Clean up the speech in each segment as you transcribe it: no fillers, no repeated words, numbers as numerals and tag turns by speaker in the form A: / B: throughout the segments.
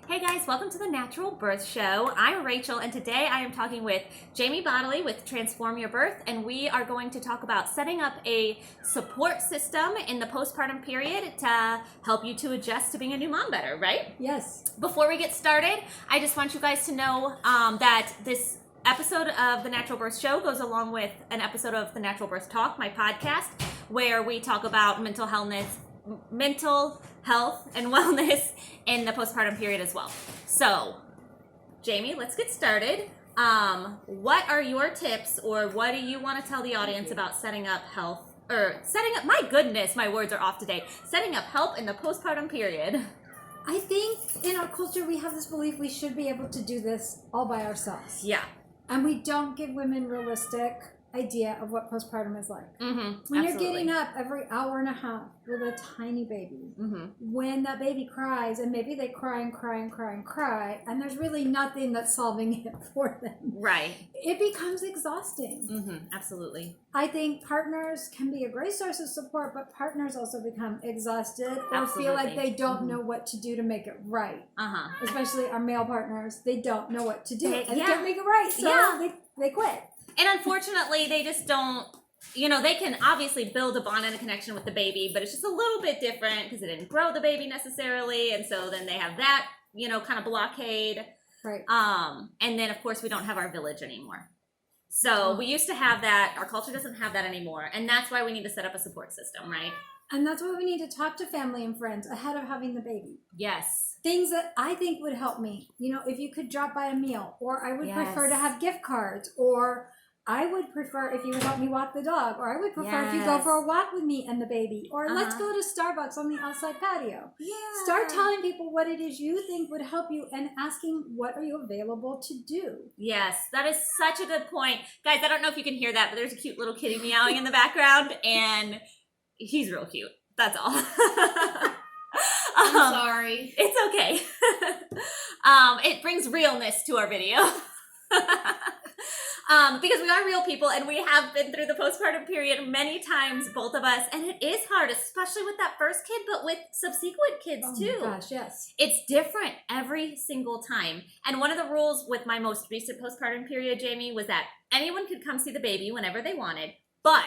A: Hey guys, welcome to the Natural Birth Show. I'm Rachel, and today I am talking with Jamie Bodily with Transform Your Birth, and we are going to talk about setting up a support system in the postpartum period to help you to adjust to being a new mom better, right?
B: Yes.
A: Before we get started, I just want you guys to know that this episode of the Natural Birth Show goes along with an episode of the Natural Birth Talk, my podcast, where we talk about mental health and wellness in the postpartum period as well. So, Jamie, let's get started. What are your tips, or what do you want to tell the audience about setting up, my goodness, my words are off today, setting up help in the postpartum period?
B: I think in our culture we have this belief we should be able to do this all by ourselves.
A: Yeah.
B: And we don't give women realistic idea of what postpartum is like.
A: Mm-hmm.
B: When you're getting up every hour and a half with a tiny baby, when that baby cries, and maybe they cry and cry and cry and cry, and there's really nothing that's solving it for them.
A: Right.
B: It becomes exhausting.
A: Mm-hmm. Absolutely.
B: I think partners can be a great source of support, but partners also become exhausted or feel like they don't know what to do to make it right. Especially our male partners, they don't know what to do. And they can't make it right, so they quit.
A: And unfortunately, they just don't, they can obviously build a bond and a connection with the baby, but it's just a little bit different because they didn't grow the baby necessarily. And so then they have that, kind of blockade.
B: Right.
A: And then, of course, we don't have our village anymore. So we used to have that. Our culture doesn't have that anymore. And that's why we need to set up a support system, right?
B: And that's why we need to talk to family and friends ahead of having the baby.
A: Yes.
B: Things that I think would help me. If you could drop by a meal, or I would prefer to have gift cards, or I would prefer if you would help me walk the dog, or I would prefer if you go for a walk with me and the baby, or let's go to Starbucks on the outside patio.
A: Yeah.
B: Start telling people what it is you think would help you and asking what are you available to do.
A: Yes, that is such a good point. Guys, I don't know if you can hear that, but there's a cute little kitty meowing in the background, and he's real cute. That's all.
C: I'm sorry.
A: It's okay. It brings realness to our video. Because we are real people, and we have been through the postpartum period many times, both of us, and it is hard, especially with that first kid, but with subsequent kids too.
B: Oh my gosh, yes.
A: It's different every single time. And one of the rules with my most recent postpartum period, Jamie, was that anyone could come see the baby whenever they wanted, but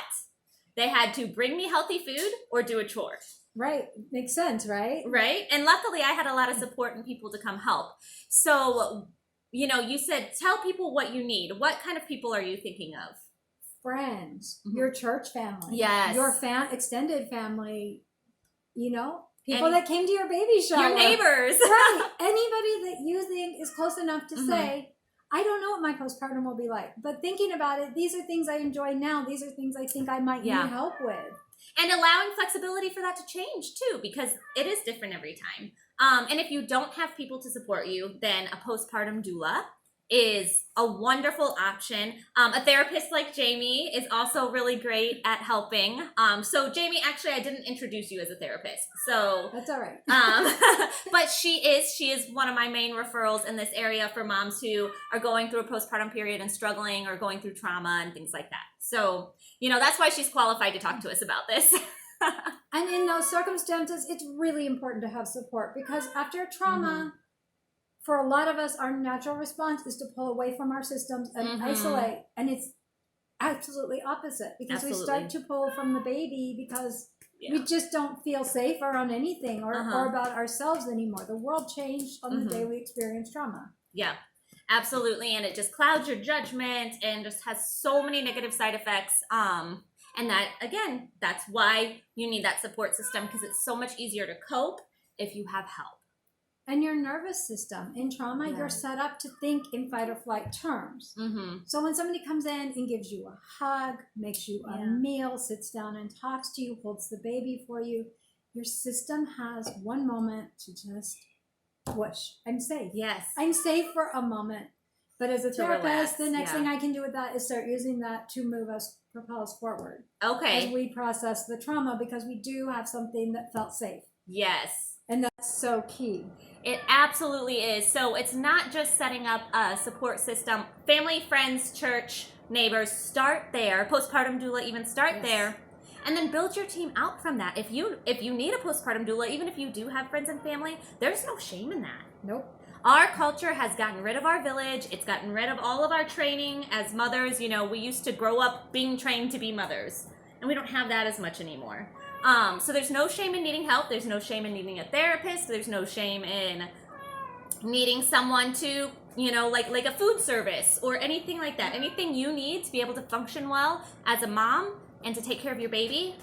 A: they had to bring me healthy food or do a chore.
B: Right. Makes sense, right?
A: Right. And luckily I had a lot of support and people to come help. So, you said, tell people what you need. What kind of people are you thinking of?
B: Friends, your church family,
A: yes,
B: your extended family, people that came to your baby shower,
A: your neighbors,
B: right? Anybody that you think is close enough to say, I don't know what my postpartum will be like, but thinking about it, these are things I enjoy now. These are things I think I might need help with.
A: And allowing flexibility for that to change too, because it is different every time. And if you don't have people to support you, then a postpartum doula is a wonderful option. A therapist like Jamie is also really great at helping. So Jamie, actually, I didn't introduce you as a therapist. So
B: that's all right.
A: But she is one of my main referrals in this area for moms who are going through a postpartum period and struggling or going through trauma and things like that. So, that's why she's qualified to talk to us about this.
B: And in those circumstances, it's really important to have support, because after trauma, for a lot of us, our natural response is to pull away from our systems and isolate. And it's absolutely opposite, because we start to pull from the baby because we just don't feel safe around anything or about ourselves anymore. The world changed on the day we experienced trauma.
A: Yeah, absolutely. And it just clouds your judgment and just has so many negative side effects. And that, again, that's why you need that support system, because it's so much easier to cope if you have help.
B: And your nervous system in trauma, you're set up to think in fight or flight terms. So when somebody comes in and gives you a hug, makes you a meal, sits down and talks to you, holds the baby for you, your system has one moment to just whoosh. I'm safe.
A: Yes.
B: I'm safe for a moment. But as a therapist,
A: relax,
B: the next thing I can do with that is start using that to propel us forward.
A: Okay.
B: As we process the trauma, because we do have something that felt safe.
A: Yes.
B: And that's so key.
A: It absolutely is. So it's not just setting up a support system. Family, friends, church, neighbors, start there. Postpartum doula, even start there. And then build your team out from that. If you need a postpartum doula, even if you do have friends and family, there's no shame in that.
B: Nope.
A: Our culture has gotten rid of our village. It's gotten rid of all of our training as mothers. You know, we used to grow up being trained to be mothers, and we don't have that as much anymore. So there's no shame in needing help. There's no shame in needing a therapist. There's no shame in needing someone to, you know, like a food service or anything like that. Anything you need to be able to function well as a mom and to take care of your baby,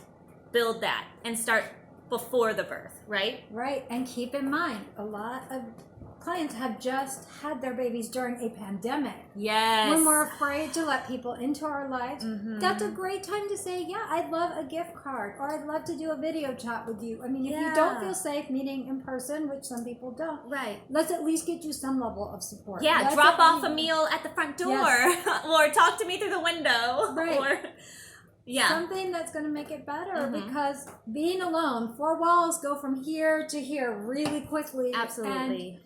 A: build that and start before the birth, right?
B: Right. And keep in mind, a lot of clients have just had their babies during a pandemic.
A: Yes.
B: When we're afraid to let people into our lives,
A: Mhm.
B: that's a great time to say, yeah, I'd love a gift card, or I'd love to do a video chat with you. I mean, if you don't
A: Yeah.
B: feel safe meeting in person, which some people don't,
A: Right.
B: let's at least get you some level of support.
A: Yeah,
B: Let's
A: drop
B: at
A: off a
B: least-
A: meal at the front door
B: Yes.
A: or talk to me through the window.
B: Right.
A: Or, yeah.
B: Something that's going to make it better,
A: Mhm.
B: because being alone, 4 walls go from here to here really quickly. And
A: Absolutely.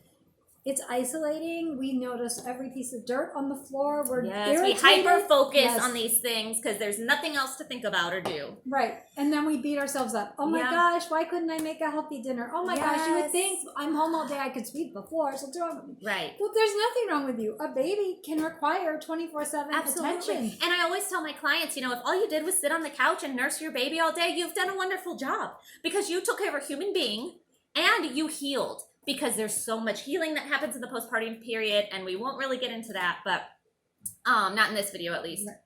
B: it's isolating. We notice every piece of dirt on the floor. We're
A: Yes, we
B: irritated.
A: hyper focus
B: Yes.
A: on these things because there's nothing else to think about or do.
B: Right. And then we beat ourselves up. Oh my
A: Yeah.
B: gosh, why couldn't I make a healthy dinner? Oh my gosh, you would
A: Yes.
B: think I'm home all day, I could sweep the floor. So what's wrong with me?
A: Right.
B: Well, there's nothing wrong with you. A baby can require 24/7
A: Absolutely.
B: attention.
A: And I always tell my clients, you know, if all you did was sit on the couch and nurse your baby all day, you've done a wonderful job because you took care of a human being and you healed, because there's so much healing that happens in the postpartum period, and we won't really get into that, but not in this video at least.
B: Right.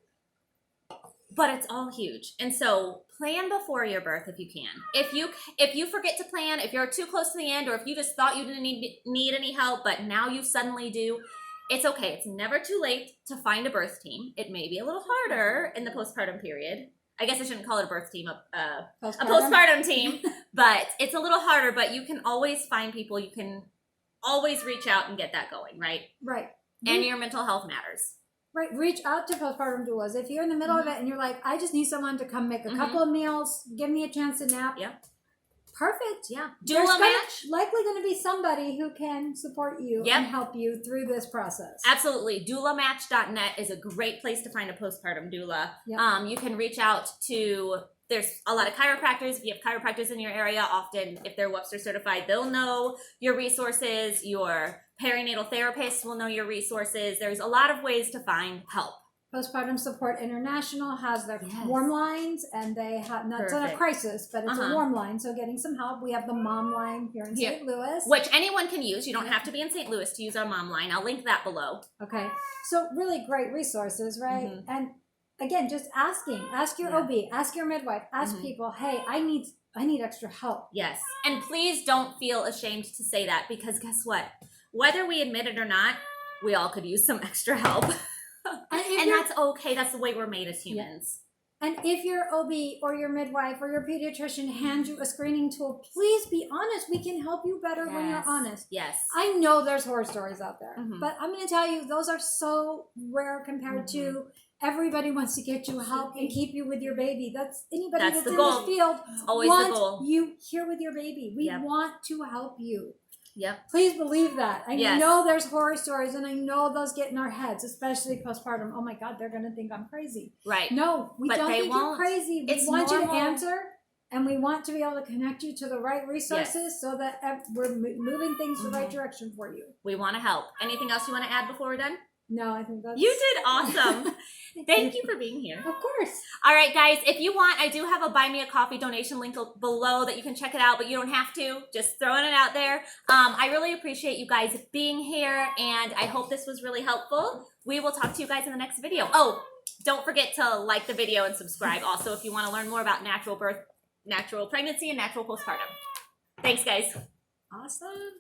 A: But it's all huge. And so plan before your birth if you can. If you forget to plan, if you're too close to the end, or if you just thought you didn't need any help, but now you suddenly do, it's okay. It's never too late to find a birth team. It may be a little harder in the postpartum period. I guess I shouldn't call it a birth team, a postpartum team, but it's a little harder, but you can always find people. You can always reach out and get that going, right?
B: Right.
A: And your mental health matters.
B: Right. Reach out to postpartum doulas. If you're in the middle of it and you're like, I just need someone to come make a couple of meals, give me a chance to nap.
A: Yeah.
B: Perfect.
A: Yeah.
B: There's
A: Doula match?
B: likely going to be somebody who can support you
A: Yep.
B: and help you through this process.
A: Absolutely. Doulamatch.net is a great place to find a postpartum doula.
B: Yep.
A: You can reach out to, there's a lot of chiropractors. If you have chiropractors in your area, often if they're Webster certified, they'll know your resources. Your perinatal therapists will know your resources. There's a lot of ways to find help.
B: Postpartum Support International has their
A: Yes.
B: warm lines, and they have not, it's not a
A: Perfect.
B: crisis, but it's a
A: Uh-huh.
B: warm line. So getting some help. We have the mom line here in
A: Here.
B: St. Louis.
A: Which anyone can use. You don't have to be in St. Louis to use our mom line. I'll link that below.
B: Okay. So really great resources, right?
A: Mhm.
B: And again, just asking. Ask your
A: Yeah.
B: OB, ask your midwife, ask
A: Mhm.
B: people, hey, I need extra help.
A: Yes. And please don't feel ashamed to say that, because guess what? Whether we admit it or not, we all could use some extra help. And that's okay. That's the way we're made as humans.
B: And if your OB or your midwife or your pediatrician hands you a screening tool, please be honest. We can help you better when you're
A: Yes.
B: honest.
A: Yes.
B: I know there's horror stories out there,
A: Mhm.
B: but I'm going to tell you, those are so rare compared to everybody wants to get you help and keep you with your baby. That's anybody
A: That's
B: that's
A: the
B: in
A: goal.
B: this field
A: It's always the
B: want
A: goal.
B: you here with your baby. We
A: Yep.
B: want to help you.
A: Yep.
B: Please believe that. I
A: Yes.
B: know there's horror stories, and I know those get in our heads, especially postpartum. Oh my God, they're going to think I'm crazy.
A: Right.
B: No, we
A: But
B: don't
A: they
B: think
A: won't.
B: you're crazy. We
A: It's
B: want you to
A: normal.
B: answer, and we want to be able to connect you to the right resources so that we're moving things the right
A: Mhm.
B: direction for you.
A: We want to help. Anything else you want to add before we're done?
B: No, I think that's...
A: You did awesome. Thank you for being here.
B: Of course.
A: All right, guys, if you want, I do have a Buy Me a Coffee donation link below that you can check it out, but you don't have to. Just throwing it out there. I really appreciate you guys being here, and I hope this was really helpful. We will talk to you guys in the next video. Oh, don't forget to like the video and subscribe also if you want to learn more about natural birth, natural pregnancy, and natural postpartum. Thanks, guys.
B: Awesome.